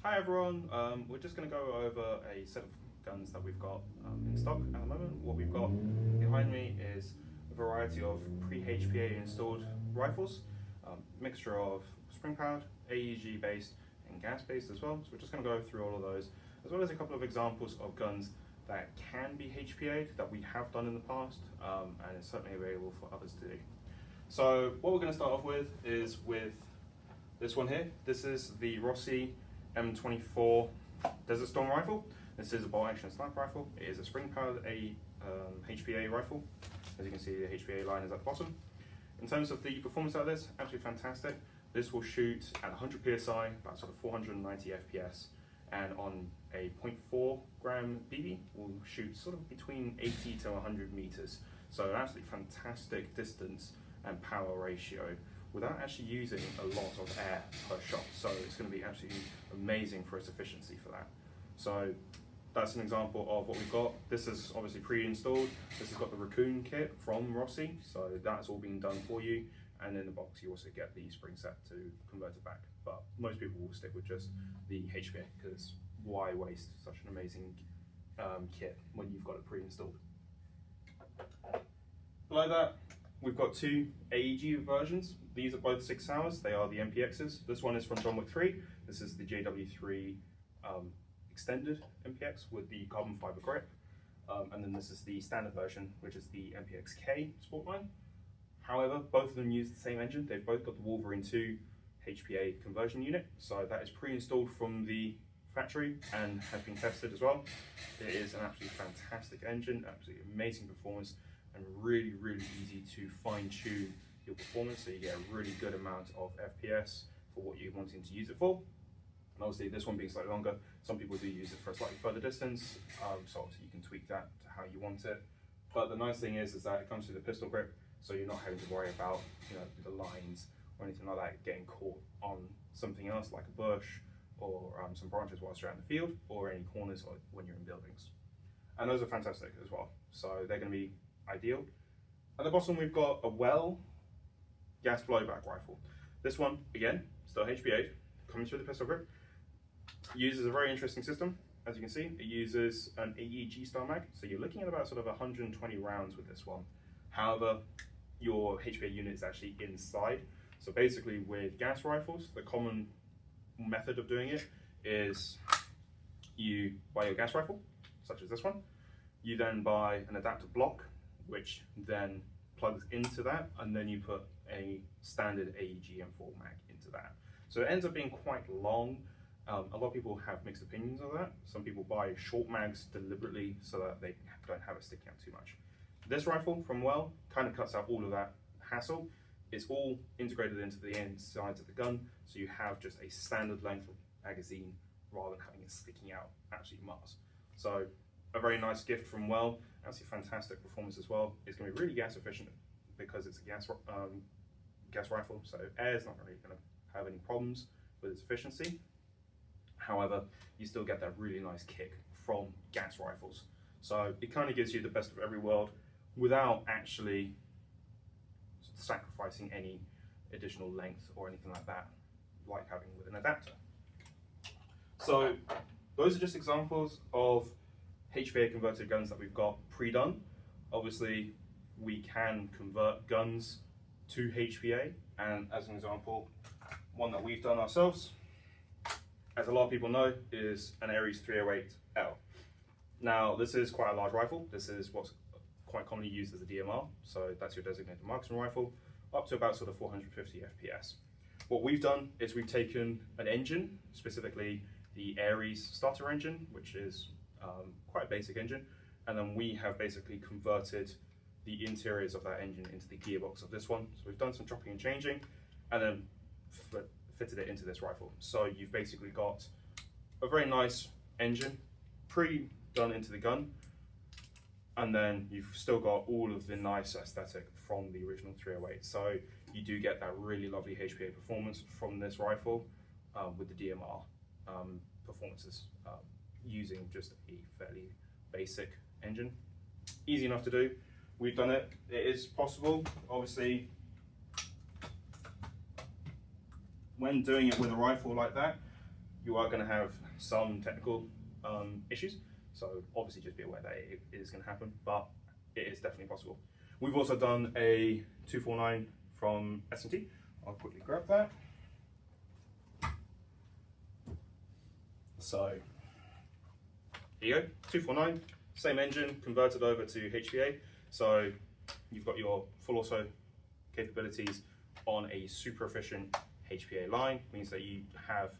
Hi everyone, we're just going to go over a set of guns that we've got in stock at the moment. What we've got behind me is a variety of pre-HPA installed rifles, mixture of spring-powered, AEG based and gas based as well. So we're just going to go through all of those, as well as a couple of examples of guns that can be HPA'd that we have done in the past, and it's certainly available for others to do. So what we're going to start off with is with this one here. This is the Rossi M24 Desert Storm rifle. This is a bolt action sniper rifle. It is a spring powered HPA rifle. As you can see, the HPA line is at the bottom. In terms of the performance out of this, absolutely fantastic. This will shoot at 100 psi, about sort of 490 FPS, and on a 0.4 gram BB will shoot sort of between 80 to 100 meters. So an absolutely fantastic distance and power ratio without actually using a lot of air per shot. So it's going to be absolutely amazing for its efficiency for that. So that's an example of what we've got. This is obviously pre-installed. This has got the Raccoon kit from Rossi, so that's all being done for you. And in the box you also get the spring set to convert it back. But most people will stick with just the HPA, because why waste such an amazing kit when you've got it pre-installed. Below that, we've got two AEG versions. These are both 6 hours. They are the MPXs. This one is from John Wick 3. This is the JW3 extended MPX with the carbon fiber grip. And then this is the standard version, which is the MPX-K Sportline. However, both of them use the same engine. They've both got the Wolverine 2 HPA conversion unit. So that is pre-installed from the factory and has been tested as well. It is an absolutely fantastic engine, absolutely amazing performance, and really, really easy to fine-tune your performance, so you get a really good amount of FPS for what you're wanting to use it for. And obviously this one being slightly longer, some people do use it for a slightly further distance, so obviously you can tweak that to how you want it. But the nice thing is that it comes with a pistol grip, so you're not having to worry about the lines or anything like that getting caught on something else like a bush or some branches whilst you're out in the field, or any corners or when you're in buildings. And those are fantastic as well, so they're going to be ideal. At the bottom we've got a Well gas blowback rifle. This one, again, still HPA'd, coming through the pistol grip. Uses a very interesting system. As you can see, it uses an AEG style mag, so you're looking at about sort of 120 rounds with this one. However, your HPA unit is actually inside. So basically with gas rifles, the common method of doing it is you buy your gas rifle, such as this one. You then buy an adapter block, which then plugs into that, and then you put a standard AEG M4 mag into that. So it ends up being quite long. A lot of people have mixed opinions of that. Some people buy short mags deliberately so that they don't have it sticking out too much. This rifle from Well kind of cuts out all of that hassle. It's all integrated into the insides of the gun, so you have just a standard length of magazine rather than having it sticking out absolutely miles. So a very nice gift from Well. Absolutely fantastic performance as well. It's going to be really gas efficient because it's a gas rifle, so air is not really going to have any problems with its efficiency. However, you still get that really nice kick from gas rifles. So it kind of gives you the best of every world without actually sacrificing any additional length or anything like that, like having with an adapter. So those are just examples of HPA converted guns that we've got pre-done. Obviously, we can convert guns to HPA, and as an example, one that we've done ourselves, as a lot of people know, is an Ares 308L. Now, this is quite a large rifle. This is what's quite commonly used as a DMR, so that's your designated marksman rifle, up to about sort of 450 FPS. What we've done is we've taken an engine, specifically the Ares starter engine, which is quite a basic engine, and then we have basically converted the interiors of that engine into the gearbox of this one. So we've done some chopping and changing, and then fitted it into this rifle. So you've basically got a very nice engine pre-done into the gun, and then you've still got all of the nice aesthetic from the original 308. So you do get that really lovely HPA performance from this rifle with the DMR performances using just a fairly basic engine. Easy enough to do. We've done it. It is possible. Obviously, when doing it with a rifle like that, you are going to have some technical issues. So obviously just be aware that it is going to happen, but it is definitely possible. We've also done a 249 from S&T. I'll quickly grab that. So here you go, 249, same engine converted over to HPA. So you've got your full auto capabilities on a super efficient HPA line. Means that you have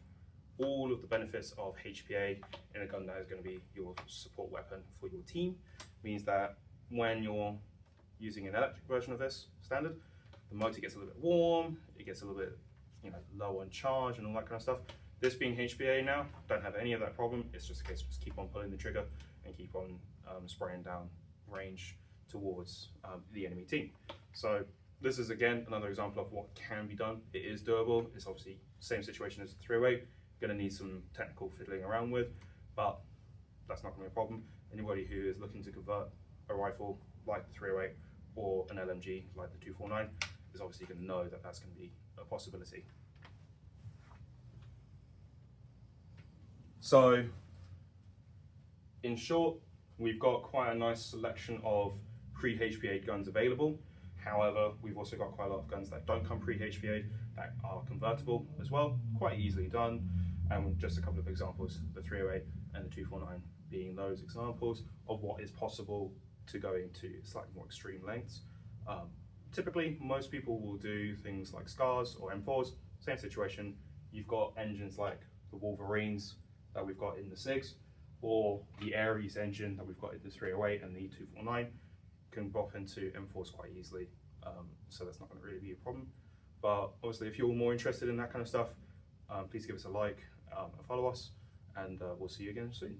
all of the benefits of HPA in a gun that is going to be your support weapon for your team. Means that when you're using an electric version of this standard, the motor gets a little bit warm, it gets a little bit, low on charge and all that kind of stuff. This being HPA now, don't have any of that problem. It's just a case of just keep on pulling the trigger and keep on spraying down range towards the enemy team. So this is again another example of what can be done. It is doable. It's obviously same situation as the 308. Going to need some technical fiddling around with, but that's not going to be a problem. Anybody who is looking to convert a rifle like the 308 or an LMG like the 249 is obviously going to know that that's going to be a possibility. So in short, we've got quite a nice selection of pre-HPA guns available. However, we've also got quite a lot of guns that don't come pre-HPA that are convertible as well, quite easily done. And just a couple of examples, the 308 and the 249 being those examples of what is possible to go into slightly more extreme lengths. Typically, most people will do things like SCARs or M4s, same situation. You've got engines like the Wolverines that we've got in the SIGs, or the Ares engine that we've got in the 308 and the 249 can bop into M4s quite easily, so that's not going to really be a problem. But obviously, if you're more interested in that kind of stuff, please give us a like, and follow us, and we'll see you again soon.